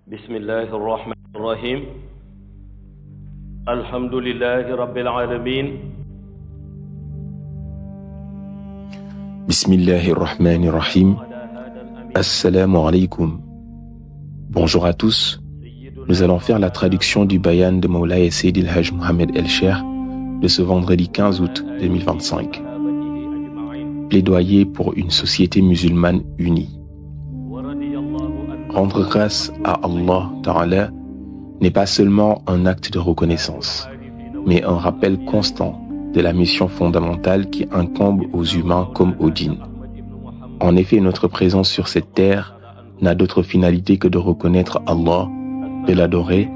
بسم الله الرحمن الرحيم الحمد لله رب العالمين بسم الله الرحمن الرحيم Assalamu alaikum. Bonjour à tous. Nous allons faire la traduction du bayan de Moulay Sayyid El-Hajj Mohamed El-Cheikh de ce vendredi 15 août 2025. Plaidoyer pour une société musulmane unie. Rendre grâce à Allah Ta'ala n'est pas seulement un acte de reconnaissance, mais un rappel constant de la mission fondamentale qui incombe aux humains comme aux djinns. En effet, notre présence sur cette terre n'a d'autre finalité que de reconnaître Allah, de l'adorer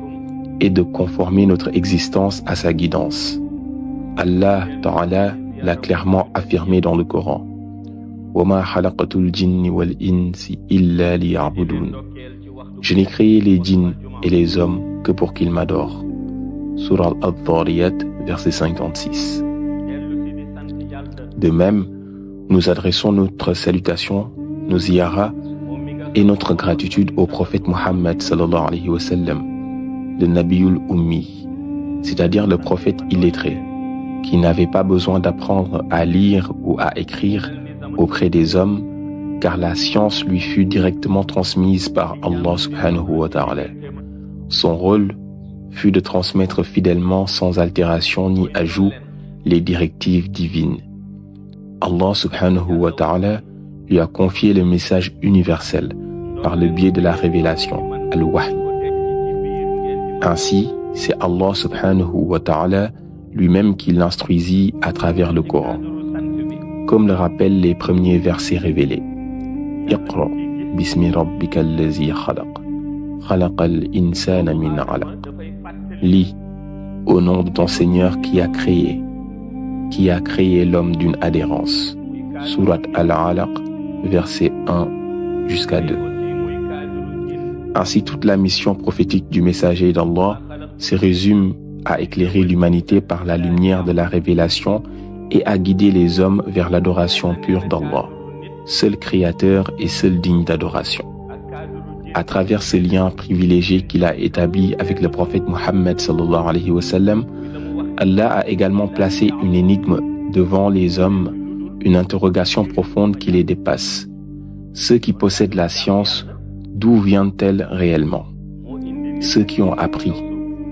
et de conformer notre existence à sa guidance. Allah Ta'ala l'a clairement affirmé dans le Coran. وَمَا خَلَقْتُ الْجِنِّ وَالْإِنسِ إِلَّا لِيَعْبُدُونَ. Je n'ai créé les djinns et les hommes que pour qu'ils m'adorent. Surah Al-Dhariyat, verset 56. De même, nous adressons notre salutation, nos ziyara et notre gratitude au prophète Muhammad sallallahu alayhi wa sallam, le Nabiyul Ummi, c'est-à-dire le prophète illettré, qui n'avait pas besoin d'apprendre à lire ou à écrire auprès des hommes, car la science lui fut directement transmise par Allah subhanahu wa ta'ala. Son rôle fut de transmettre fidèlement sans altération ni ajout les directives divines. Allah subhanahu wa ta'ala lui a confié le message universel par le biais de la révélation, al-Wahy. Ainsi, c'est Allah subhanahu wa ta'ala lui-même qui l'instruisit à travers le Coran, comme le rappellent les premiers versets révélés. Iqra bismi rabbika allazi khalaq, khalaqal insana min alaq. Lis au nom de ton Seigneur qui a créé l'homme d'une adhérence. Surat Al-Alaq, versets 1 jusqu'à 2. Ainsi, toute la mission prophétique du messager d'Allah se résume à éclairer l'humanité par la lumière de la révélation et à guider les hommes vers l'adoration pure d'Allah, seul créateur et seul digne d'adoration. À travers ce lien privilégié qu'il a établi avec le prophète Muhammad sallallahu alayhi wa sallam, Allah a également placé une énigme devant les hommes, une interrogation profonde qui les dépasse. Ceux qui possèdent la science, d'où vient-elle réellement? Ceux qui ont appris,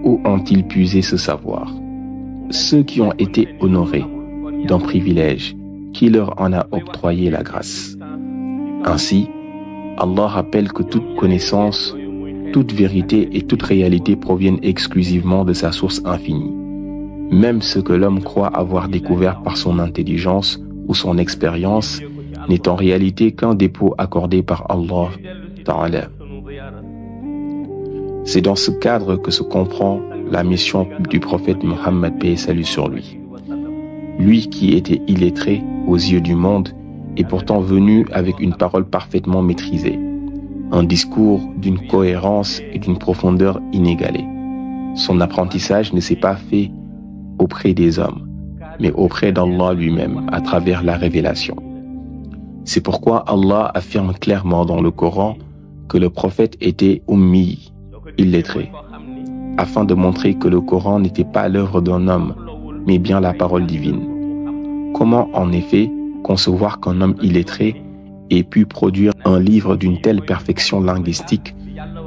où ont-ils puisé ce savoir? Ceux qui ont été honorés d'un privilège, qui leur en a octroyé la grâce? Ainsi, Allah rappelle que toute connaissance, toute vérité et toute réalité proviennent exclusivement de sa source infinie. Même ce que l'homme croit avoir découvert par son intelligence ou son expérience n'est en réalité qu'un dépôt accordé par Allah Ta'ala. C'est dans ce cadre que se comprend la mission du prophète Mohammed, paix et salut sur lui. Lui qui était illettré aux yeux du monde est pourtant venu avec une parole parfaitement maîtrisée, un discours d'une cohérence et d'une profondeur inégalée. Son apprentissage ne s'est pas fait auprès des hommes, mais auprès d'Allah lui-même à travers la révélation. C'est pourquoi Allah affirme clairement dans le Coran que le prophète était ummi, illettré, afin de montrer que le Coran n'était pas l'œuvre d'un homme, mais bien la parole divine. Comment en effet concevoir qu'un homme illettré ait pu produire un livre d'une telle perfection linguistique,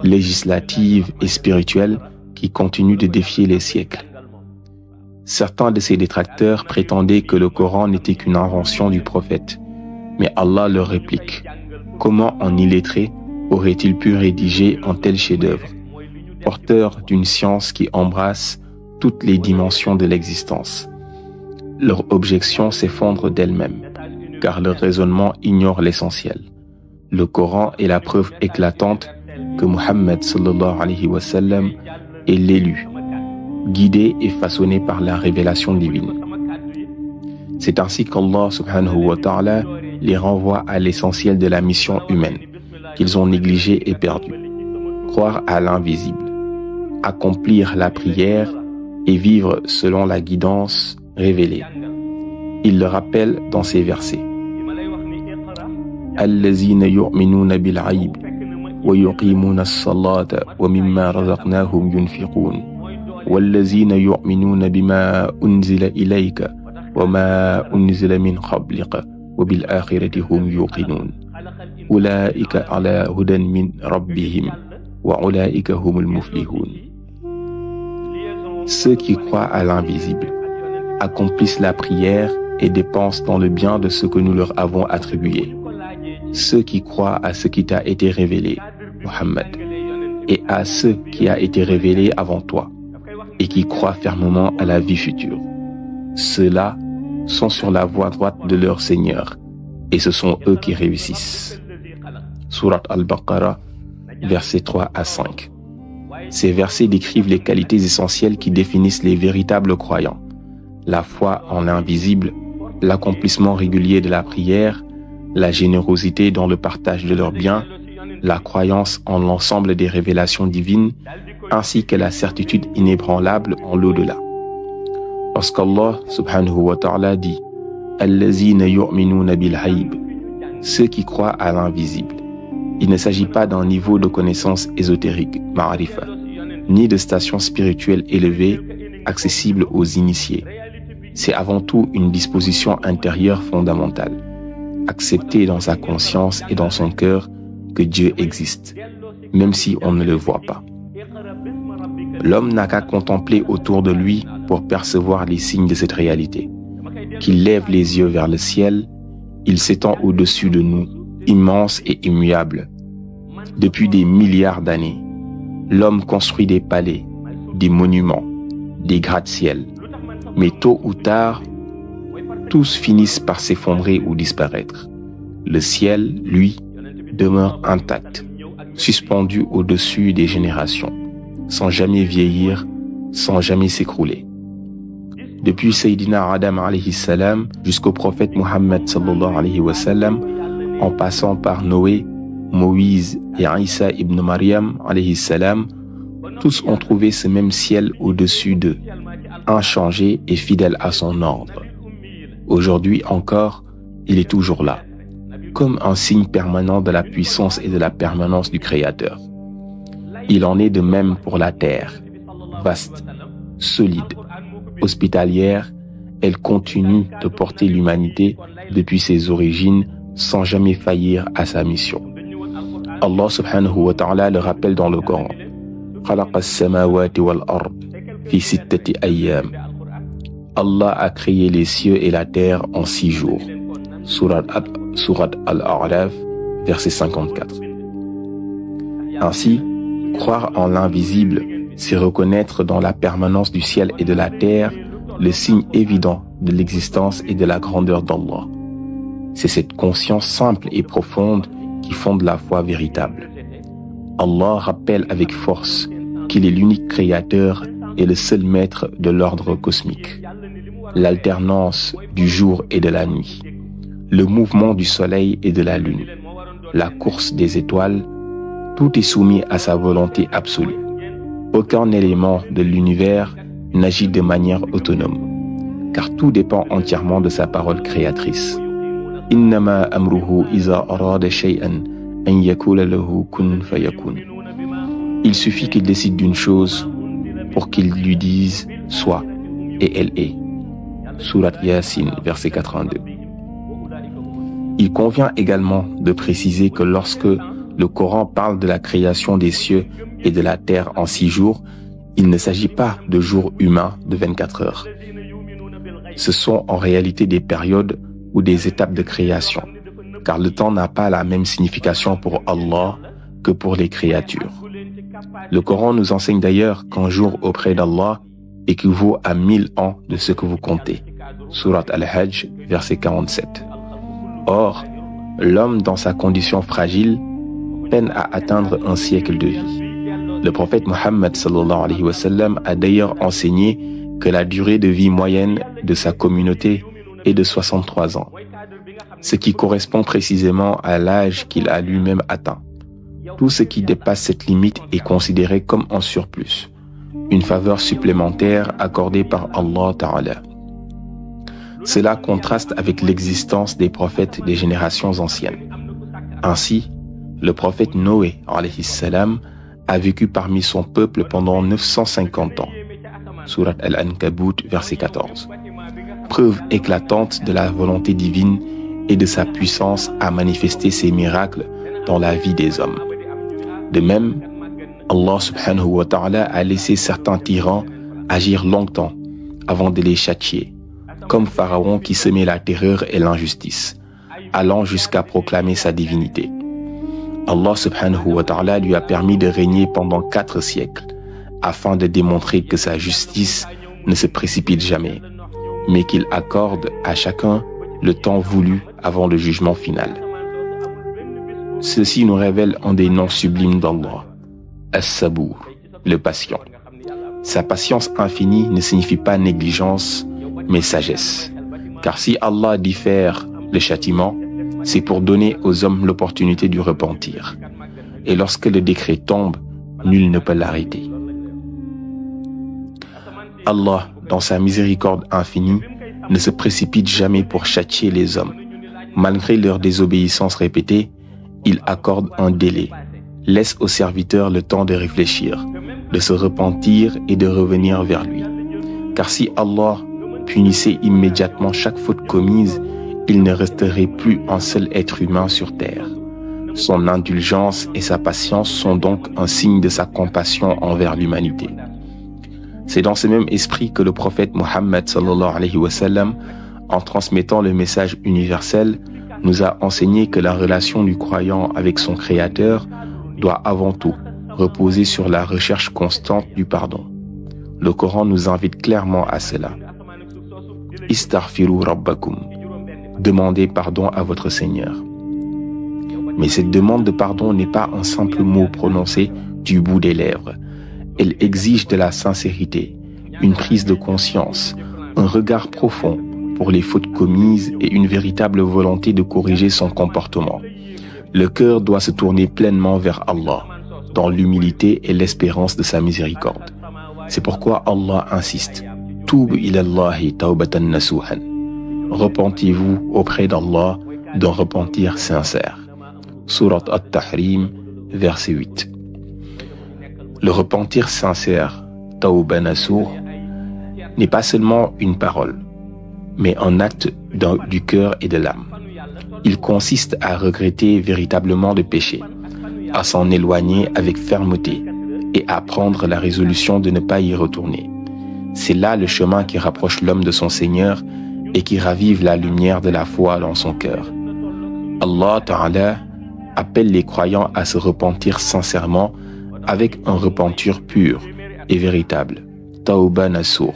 législative et spirituelle qui continue de défier les siècles? Certains de ses détracteurs prétendaient que le Coran n'était qu'une invention du prophète. Mais Allah leur réplique: comment un illettré aurait-il pu rédiger un tel chef-d'œuvre, porteur d'une science qui embrasse toutes les dimensions de l'existence? Leur objection s'effondre d'elle-même, car leur raisonnement ignore l'essentiel. Le Coran est la preuve éclatante que Muhammad sallallahu alayhi wa sallam est l'élu, guidé et façonné par la révélation divine. C'est ainsi qu'Allah subhanahu wa ta'ala les renvoie à l'essentiel de la mission humaine, qu'ils ont négligé et perdu. Croire à l'invisible, accomplir la prière et vivre selon la guidance révélée. Il le rappelle dans ces versets. الذين يؤمنون بالغيب ويقيمون الصلاة ومما رزقناهم ينفقون والذين يؤمنون بما أنزل إليك وما أنزل من قبلك وبالآخرة هم يوقنون أولئك على هدى من ربهم وأولئك هم المفلحون. Ceux qui croient à l'invisible accomplissent la prière et dépensent dans le bien de ce que nous leur avons attribué. Ceux qui croient à ce qui t'a été révélé, Muhammad, et à ce qui a été révélé avant toi, et qui croient fermement à la vie future. Ceux-là sont sur la voie droite de leur Seigneur, et ce sont eux qui réussissent. Surat Al-Baqarah, versets 3 à 5. Ces versets décrivent les qualités essentielles qui définissent les véritables croyants. La foi en l'invisible, l'accomplissement régulier de la prière, la générosité dans le partage de leurs biens, la croyance en l'ensemble des révélations divines, ainsi que la certitude inébranlable en l'au-delà. Lorsqu'Allah subhanahu wa ta'ala dit « Allazina yu'minuna bil hayb » ceux qui croient à l'invisible, il ne s'agit pas d'un niveau de connaissance ésotérique, ma'arifa, ni de station spirituelle élevée, accessible aux initiés. C'est avant tout une disposition intérieure fondamentale. Accepter dans sa conscience et dans son cœur que Dieu existe, même si on ne le voit pas. L'homme n'a qu'à contempler autour de lui pour percevoir les signes de cette réalité. Qu'il lève les yeux vers le ciel, il s'étend au-dessus de nous, immense et immuable. Depuis des milliards d'années, l'homme construit des palais, des monuments, des gratte-ciels. Mais tôt ou tard, tous finissent par s'effondrer ou disparaître. Le ciel, lui, demeure intact, suspendu au-dessus des générations, sans jamais vieillir, sans jamais s'écrouler. Depuis Sayyidina Adam alayhi salam jusqu'au prophète Muhammad sallallahu alayhi wa sallam, en passant par Noé, Moïse et Isa ibn Maryam alayhi salam, tous ont trouvé ce même ciel au-dessus d'eux, inchangé et fidèle à son ordre. Aujourd'hui encore, il est toujours là, comme un signe permanent de la puissance et de la permanence du Créateur. Il en est de même pour la terre, vaste, solide, hospitalière, elle continue de porter l'humanité depuis ses origines sans jamais faillir à sa mission. Allah subhanahu wa ta'ala le rappelle dans le Coran. Allah a créé les cieux et la terre en 6 jours. Surat Al-A'raf, verset 54. Ainsi, croire en l'invisible, c'est reconnaître dans la permanence du ciel et de la terre le signe évident de l'existence et de la grandeur d'Allah. C'est cette conscience simple et profonde qui fonde la foi véritable. Allah rappelle avec force qu'il est l'unique créateur et le seul maître de l'ordre cosmique. L'alternance du jour et de la nuit, le mouvement du soleil et de la lune, la course des étoiles, tout est soumis à sa volonté absolue. Aucun élément de l'univers n'agit de manière autonome, car tout dépend entièrement de sa parole créatrice. Innama amruhu iza arada shay'an an yakula lahu kun fayakun. Il suffit qu'il décide d'une chose pour qu'il lui dise sois, et elle est. Surat Yasin, verset 82. Il convient également de préciser que lorsque le Coran parle de la création des cieux et de la terre en 6 jours, il ne s'agit pas de jours humains de 24 heures. Ce sont en réalité des périodes ou des étapes de création, car le temps n'a pas la même signification pour Allah que pour les créatures. Le Coran nous enseigne d'ailleurs qu'un jour auprès d'Allah équivaut à 1000 ans de ce que vous comptez. Surat Al-Hajj, verset 47. Or, l'homme dans sa condition fragile peine à atteindre un siècle de vie. Le prophète Muhammad sallallahu alayhi wa sallam a d'ailleurs enseigné que la durée de vie moyenne de sa communauté est de 63 ans, ce qui correspond précisément à l'âge qu'il a lui-même atteint. Tout ce qui dépasse cette limite est considéré comme un surplus, une faveur supplémentaire accordée par Allah Ta'ala. Cela contraste avec l'existence des prophètes des générations anciennes. Ainsi, Le prophète Noé, alayhi salam, a vécu parmi son peuple pendant 950 ans. Sourate Al-Ankabut, verset 14. Preuve éclatante de la volonté divine et de sa puissance à manifester ses miracles dans la vie des hommes. De même, Allah subhanahu wa ta'ala a laissé certains tyrans agir longtemps avant de les châtier, comme Pharaon qui semait la terreur et l'injustice, allant jusqu'à proclamer sa divinité. Allah subhanahu wa ta'ala lui a permis de régner pendant 4 siècles, afin de démontrer que sa justice ne se précipite jamais, mais qu'il accorde à chacun le temps voulu avant le jugement final. Ceci nous révèle un des noms sublimes d'Allah, As-Sabour, le patient. Sa patience infinie ne signifie pas négligence, mais sagesse. Car si Allah diffère le châtiment, c'est pour donner aux hommes l'opportunité du repentir. Et lorsque le décret tombe, nul ne peut l'arrêter. Allah, dans sa miséricorde infinie, ne se précipite jamais pour châtier les hommes. Malgré leur désobéissance répétée, il accorde un délai, laisse aux serviteurs le temps de réfléchir, de se repentir et de revenir vers lui. Car si Allah punissait immédiatement chaque faute commise, il ne resterait plus un seul être humain sur terre. Son indulgence et sa patience sont donc un signe de sa compassion envers l'humanité. C'est dans ce même esprit que le prophète Mohammed sallallahu alayhi wa sallam, en transmettant le message universel, nous a enseigné que la relation du croyant avec son Créateur doit avant tout reposer sur la recherche constante du pardon. Le Coran nous invite clairement à cela. Istaghfiru rabbakum. Demandez pardon à votre Seigneur. Mais cette demande de pardon n'est pas un simple mot prononcé du bout des lèvres. Elle exige de la sincérité, une prise de conscience, un regard profond pour les fautes commises et une véritable volonté de corriger son comportement. Le cœur doit se tourner pleinement vers Allah, dans l'humilité et l'espérance de sa miséricorde. C'est pourquoi Allah insiste. Toub ilallahi tawbatan nasuhan. Repentez-vous auprès d'Allah d'un repentir sincère. Surat At-Tahrim, verset 8. Le repentir sincère, Tawba Nasuh, n'est pas seulement une parole, mais un acte du cœur et de l'âme. Il consiste à regretter véritablement le péché, à s'en éloigner avec fermeté et à prendre la résolution de ne pas y retourner. C'est là le chemin qui rapproche l'homme de son Seigneur et qui ravive la lumière de la foi dans son cœur. Allah Ta'ala appelle les croyants à se repentir sincèrement avec un repentir pur et véritable, Tawba Nasuh,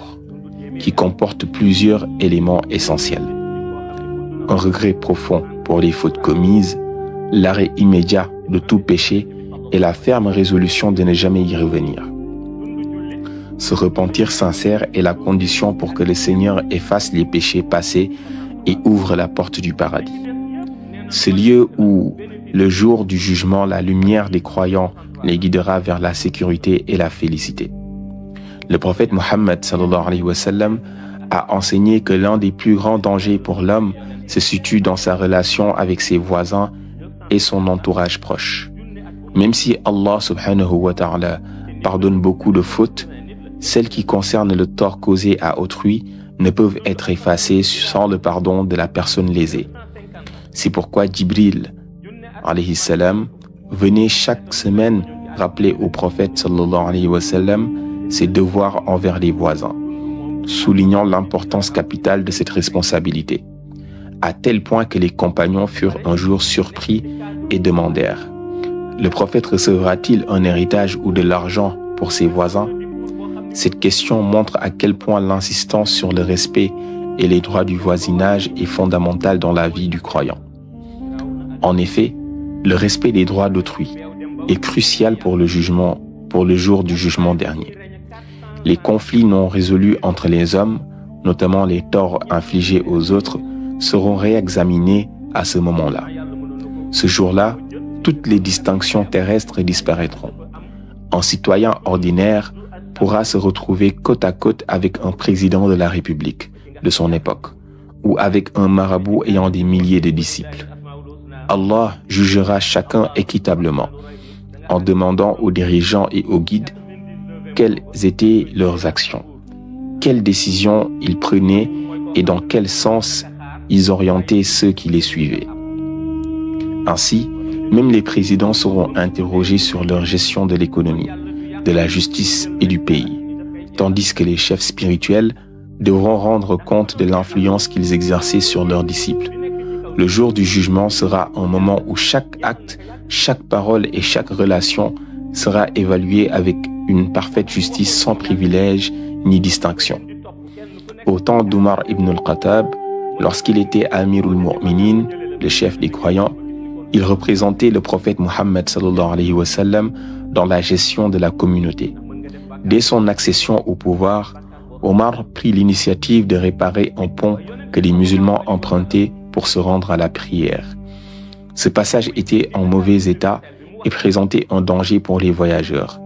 qui comporte plusieurs éléments essentiels. Un regret profond pour les fautes commises, l'arrêt immédiat de tout péché et la ferme résolution de ne jamais y revenir. Ce repentir sincère est la condition pour que le Seigneur efface les péchés passés et ouvre la porte du paradis. Ce lieu où, le jour du jugement, la lumière des croyants les guidera vers la sécurité et la félicité. Le prophète Mohammed sallallahu alayhi wa sallam a enseigné que l'un des plus grands dangers pour l'homme se situe dans sa relation avec ses voisins et son entourage proche. Même si Allah subhanahu wa ta'ala pardonne beaucoup de fautes, celles qui concernent le tort causé à autrui ne peuvent être effacées sans le pardon de la personne lésée. C'est pourquoi Jibril alayhi salam venait chaque semaine rappeler au prophète sallallahu alayhi wa sallam ses devoirs envers les voisins, soulignant l'importance capitale de cette responsabilité, à tel point que les compagnons furent un jour surpris et demandèrent: le prophète recevra-t-il un héritage ou de l'argent pour ses voisins? Cette question montre à quel point l'insistance sur le respect et les droits du voisinage est fondamentale dans la vie du croyant. En effet, le respect des droits d'autrui est crucial pour le jour du jugement dernier. Les conflits non résolus entre les hommes, notamment les torts infligés aux autres, seront réexaminés à ce moment-là. Ce jour-là, toutes les distinctions terrestres disparaîtront. Un citoyen ordinaire pourra se retrouver côte à côte avec un président de la République de son époque, ou avec un marabout ayant des milliers de disciples. Allah jugera chacun équitablement, en demandant aux dirigeants et aux guides quelles étaient leurs actions, quelles décisions ils prenaient et dans quel sens ils orientaient ceux qui les suivaient. Ainsi, même les présidents seront interrogés sur leur gestion de l'économie, de la justice et du pays, tandis que les chefs spirituels devront rendre compte de l'influence qu'ils exerçaient sur leurs disciples. Le jour du jugement sera un moment où chaque acte, chaque parole et chaque relation sera évaluée avec une parfaite justice sans privilège ni distinction. Au temps d'Omar ibn al-Khattab, lorsqu'il était Amir al-Mu'minin, le chef des croyants, il représentait le prophète Mohammed sallallahu alayhi wa sallam dans la gestion de la communauté. Dès son accession au pouvoir, Omar prit l'initiative de réparer un pont que les musulmans empruntaient pour se rendre à la prière. Ce passage était en mauvais état et présentait un danger pour les voyageurs.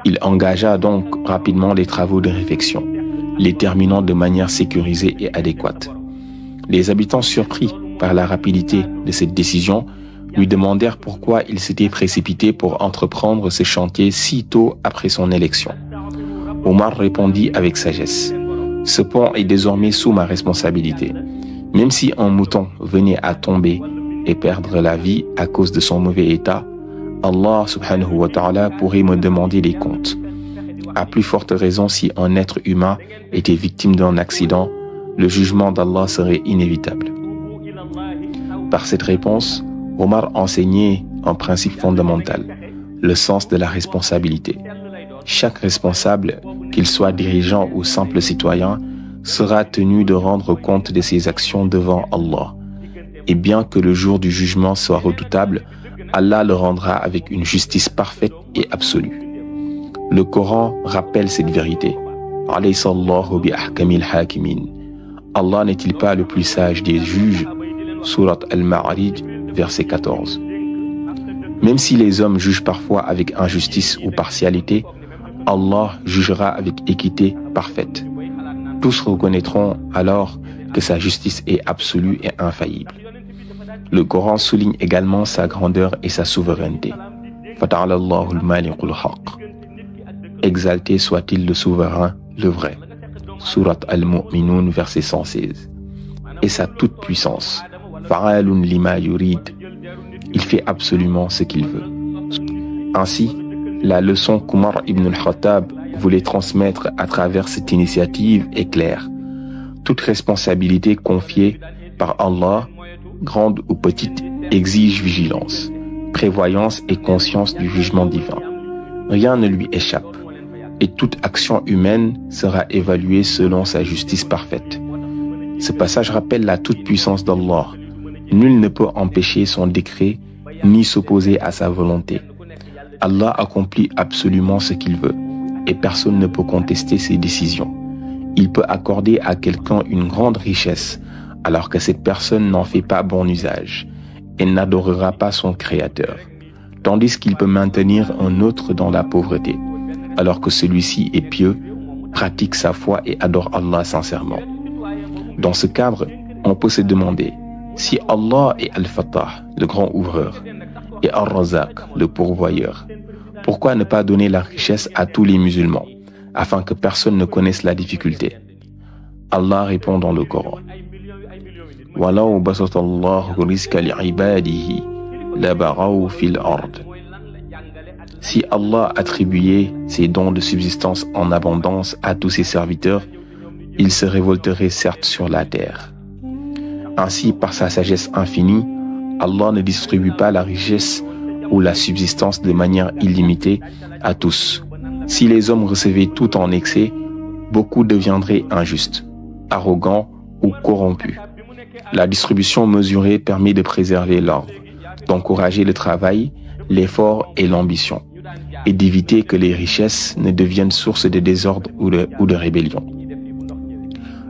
Il engagea donc rapidement les travaux de réfection, les terminant de manière sécurisée et adéquate. Les habitants, surpris par la rapidité de cette décision, lui demandèrent pourquoi il s'était précipité pour entreprendre ce chantier si tôt après son élection. Omar répondit avec sagesse: « Ce pont est désormais sous ma responsabilité. Même si un mouton venait à tomber et perdre la vie à cause de son mauvais état, Allah subhanahu wa ta'ala pourrait me demander des comptes. À plus forte raison si un être humain était victime d'un accident, le jugement d'Allah serait inévitable. » Par cette réponse, Omar enseignait un principe fondamental, le sens de la responsabilité. Chaque responsable, qu'il soit dirigeant ou simple citoyen, sera tenu de rendre compte de ses actions devant Allah. Et bien que le jour du jugement soit redoutable, Allah le rendra avec une justice parfaite et absolue. Le Coran rappelle cette vérité. Allah n'est-il pas le plus sage des juges? Surat Al-Ma'arij, verset 14. Même si les hommes jugent parfois avec injustice ou partialité, Allah jugera avec équité parfaite. Tous reconnaîtront alors que sa justice est absolue et infaillible. Le Coran souligne également sa grandeur et sa souveraineté. Exalté soit-il le souverain, le vrai. Surat Al-Mu'minun, verset 116. Et sa toute-puissance. Fa'alun lima yurid. Il fait absolument ce qu'il veut. Ainsi, la leçon qu'Omar ibn al-Khattab voulait transmettre à travers cette initiative est claire. Toute responsabilité confiée par Allah, grande ou petite, exige vigilance, prévoyance et conscience du jugement divin. Rien ne lui échappe, et toute action humaine sera évaluée selon sa justice parfaite. Ce passage rappelle la toute-puissance d'Allah. Nul ne peut empêcher son décret ni s'opposer à sa volonté. Allah accomplit absolument ce qu'il veut et personne ne peut contester ses décisions. Il peut accorder à quelqu'un une grande richesse alors que cette personne n'en fait pas bon usage et n'adorera pas son Créateur, tandis qu'il peut maintenir un autre dans la pauvreté alors que celui-ci est pieux, pratique sa foi et adore Allah sincèrement. Dans ce cadre, on peut se demander si Allah est Al-Fattah, le grand ouvreur, et Ar-Razaq, le pourvoyeur, pourquoi ne pas donner la richesse à tous les musulmans, afin que personne ne connaisse la difficulté? Allah répond dans le Coran: وَلَوْ بَسَطَ اللَّهُ الرِّزْقَ لِعِبَادِهِ لَبَغَوْا فِي الْأَرْضِ. Si Allah attribuait ses dons de subsistance en abondance à tous ses serviteurs, il se révolterait certes sur la terre. Ainsi, par sa sagesse infinie, Allah ne distribue pas la richesse ou la subsistance de manière illimitée à tous. Si les hommes recevaient tout en excès, beaucoup deviendraient injustes, arrogants ou corrompus. La distribution mesurée permet de préserver l'ordre, d'encourager le travail, l'effort et l'ambition, et d'éviter que les richesses ne deviennent source de désordre ou de rébellion.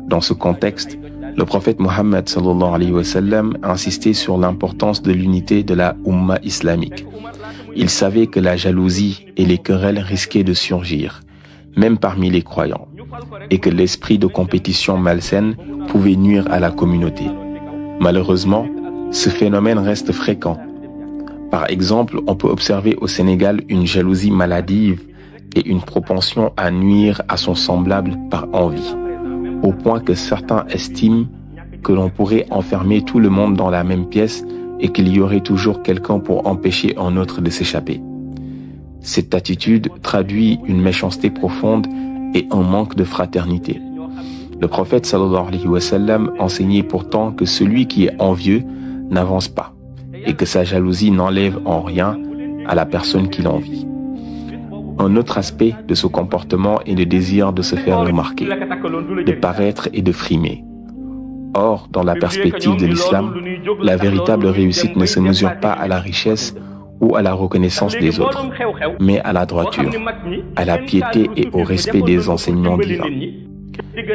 Dans ce contexte, le prophète Mohammed sallallahu alayhi wa sallam insistait sur l'importance de l'unité de la Ummah islamique. Il savait que la jalousie et les querelles risquaient de surgir, même parmi les croyants, et que l'esprit de compétition malsaine pouvait nuire à la communauté. Malheureusement, Ce phénomène reste fréquent. Par exemple, on peut observer au Sénégal une jalousie maladive et une propension à nuire à son semblable par envie, au point que certains estiment que l'on pourrait enfermer tout le monde dans la même pièce et qu'il y aurait toujours quelqu'un pour empêcher un autre de s'échapper. Cette attitude traduit une méchanceté profonde et un manque de fraternité. Le prophète sallallahu alayhi wa sallam enseignait pourtant que celui qui est envieux n'avance pas et que sa jalousie n'enlève en rien à la personne qui l'envie. Un autre aspect de ce comportement est le désir de se faire remarquer, de paraître et de frimer. Or, dans la perspective de l'islam, la véritable réussite ne se mesure pas à la richesse ou à la reconnaissance des autres, mais à la droiture, à la piété et au respect des enseignements divins.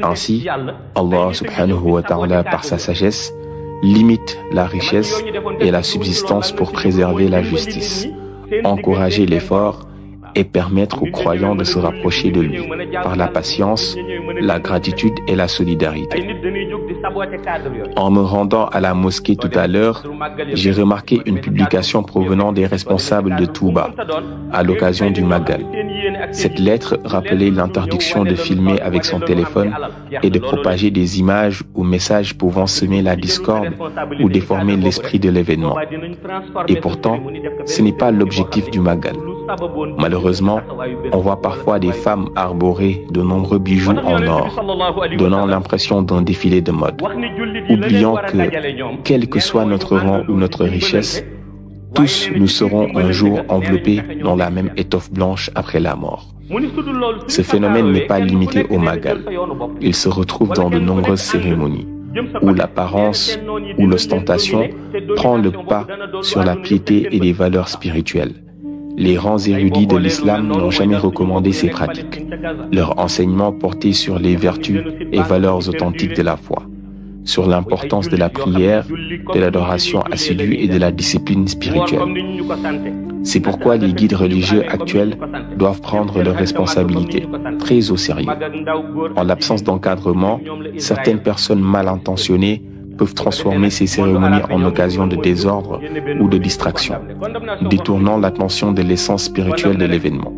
Ainsi, Allah subhanahu wa ta'ala, par sa sagesse, limite la richesse et la subsistance pour préserver la justice, encourager l'effort et permettre aux croyants de se rapprocher de lui par la patience, la gratitude et la solidarité. En me rendant à la mosquée tout à l'heure, j'ai remarqué une publication provenant des responsables de Touba à l'occasion du Magal. Cette lettre rappelait l'interdiction de filmer avec son téléphone et de propager des images ou messages pouvant semer la discorde ou déformer l'esprit de l'événement. Et pourtant, ce n'est pas l'objectif du Magal. Malheureusement, on voit parfois des femmes arborer de nombreux bijoux en or, donnant l'impression d'un défilé de mode, oubliant que, quel que soit notre rang ou notre richesse, tous nous serons un jour enveloppés dans la même étoffe blanche après la mort. Ce phénomène n'est pas limité au Magal. Il se retrouve dans de nombreuses cérémonies, où l'apparence ou l'ostentation prend le pas sur la piété et les valeurs spirituelles. Les rangs érudits de l'islam n'ont jamais recommandé ces pratiques. Leur enseignement portait sur les vertus et valeurs authentiques de la foi, sur l'importance de la prière, de l'adoration assidue et de la discipline spirituelle. C'est pourquoi les guides religieux actuels doivent prendre leurs responsabilités très au sérieux. En l'absence d'encadrement, certaines personnes mal intentionnées peuvent transformer ces cérémonies en occasion de désordre ou de distraction, détournant l'attention de l'essence spirituelle de l'événement.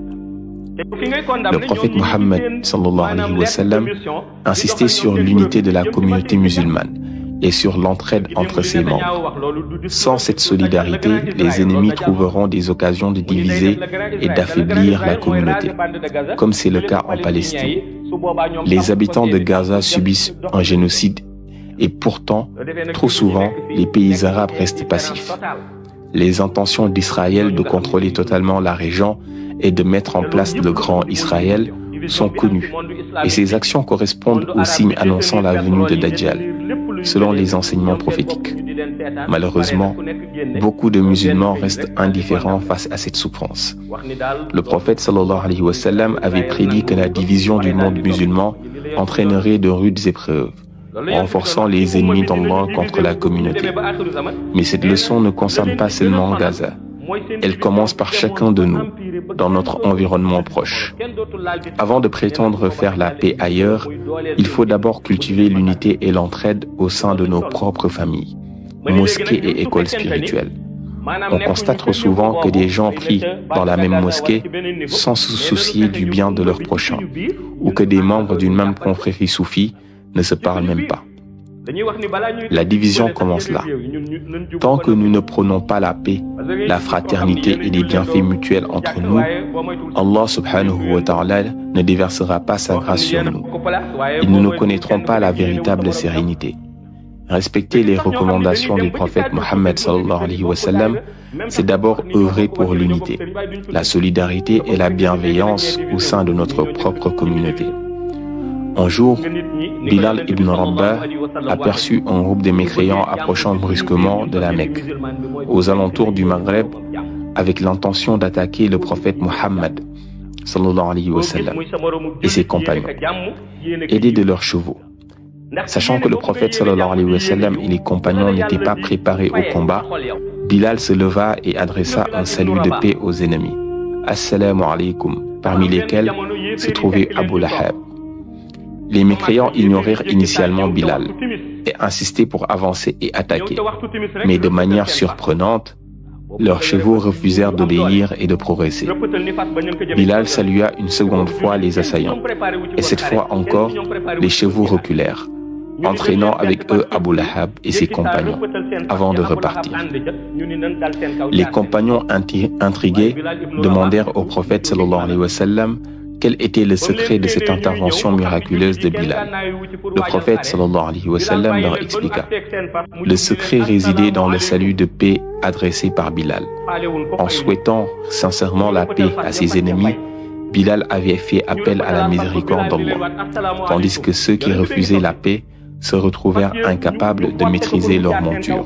Le prophète Mohammed sallallahu alayhi wa sallam insistait sur l'unité de la communauté musulmane et sur l'entraide entre ses membres. Sans cette solidarité, les ennemis trouveront des occasions de diviser et d'affaiblir la communauté, comme c'est le cas en Palestine. Les habitants de Gaza subissent un génocide et pourtant, trop souvent, les pays arabes restent passifs. Les intentions d'Israël de contrôler totalement la région et de mettre en place le grand Israël sont connues, et ces actions correspondent aux signes annonçant la venue de Dajjal, selon les enseignements prophétiques. Malheureusement, beaucoup de musulmans restent indifférents face à cette souffrance. Le prophète sallallahu alayhi wa sallam avait prédit que la division du monde musulman entraînerait de rudes épreuves, renforçant les ennemis d'Allah contre la communauté. Mais cette leçon ne concerne pas seulement Gaza. Elle commence par chacun de nous, dans notre environnement proche. Avant de prétendre faire la paix ailleurs, il faut d'abord cultiver l'unité et l'entraide au sein de nos propres familles, mosquées et écoles spirituelles. On constate trop souvent que des gens prient dans la même mosquée sans se soucier du bien de leur prochain, ou que des membres d'une même confrérie soufie ne se parlent même pas. La division commence là. Tant que nous ne prônons pas la paix, la fraternité et les bienfaits mutuels entre nous, Allah subhanahu wa ta'ala ne déversera pas sa grâce sur nous. Et nous ne connaîtrons pas la véritable sérénité. Respecter les recommandations du prophète Mohammed sallallahu alayhi wa sallam, c'est d'abord œuvrer pour l'unité, la solidarité et la bienveillance au sein de notre propre communauté. Un jour, Bilal ibn Rabah aperçut un groupe de mécréants approchant brusquement de la Mecque, aux alentours du Maghreb, avec l'intention d'attaquer le prophète Mohammed sallallahu alayhi wa sallam et ses compagnons, aidés de leurs chevaux. Sachant que le prophète sallallahu alayhi wa sallam et les compagnons n'étaient pas préparés au combat, Bilal se leva et adressa un salut de paix aux ennemis. Assalamu alaykum, parmi lesquels se trouvait Abu Lahab. Les mécréants ignorèrent initialement Bilal et insistaient pour avancer et attaquer. Mais de manière surprenante, leurs chevaux refusèrent d'obéir et de progresser. Bilal salua une seconde fois les assaillants, et cette fois encore, les chevaux reculèrent, entraînant avec eux Abu Lahab et ses compagnons, avant de repartir. Les compagnons intrigués demandèrent au prophète sallallahu alayhi wa sallam quel était le secret de cette intervention miraculeuse de Bilal. Le prophète sallallahu alayhi wa sallam leur expliqua. Le secret résidait dans le salut de paix adressé par Bilal. En souhaitant sincèrement la paix à ses ennemis, Bilal avait fait appel à la miséricorde d'Allah, tandis que ceux qui refusaient la paix se retrouvèrent incapables de maîtriser leur monture.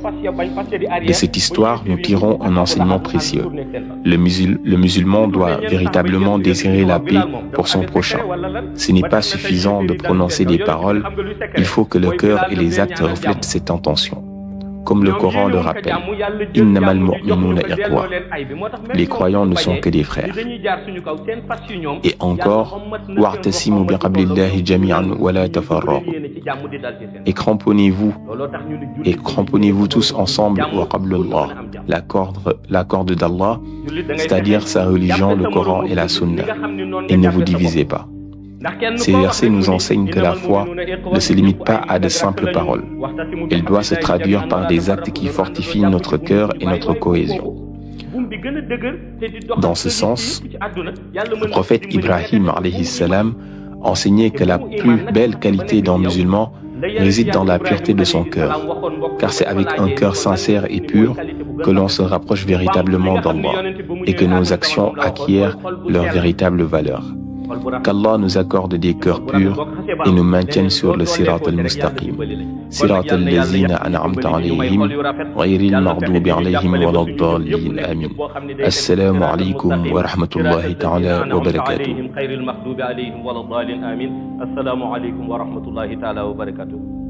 De cette histoire, nous tirons un enseignement précieux. Le musulman doit véritablement désirer la paix pour son prochain. Ce n'est pas suffisant de prononcer des paroles, il faut que le cœur et les actes reflètent cette intention. Comme le Coran le rappelle, « Innamal mu'minuna ikhwa » les croyants ne sont que des frères. Et encore, « Wa'tasimu biqablillahi jami'an wa la tafarraqu » et cramponnez-vous tous ensemble wa qablullah, la corde d'Allah, c'est-à-dire sa religion, le Coran et la Sunna, et ne vous divisez pas. Ces versets nous enseignent que la foi ne se limite pas à de simples paroles. Elle doit se traduire par des actes qui fortifient notre cœur et notre cohésion. Dans ce sens, le prophète Ibrahim alayhi salam enseignait que la plus belle qualité d'un musulman réside dans la pureté de son cœur, car c'est avec un cœur sincère et pur que l'on se rapproche véritablement d'Allah et que nos actions acquièrent leur véritable valeur. Qu'Allah nous accorde des cœurs purs et nous maintienne sur le sirat al-mustaqim. Sirat al-lazina an'amta alayhim, ghayril maghdubi alayhim wa laddallin. Amin. Assalamu alaykum wa rahmatullahi ta'ala wa barakatuh. Assalamu alaykum wa rahmatullahi ta'ala wa barakatuh.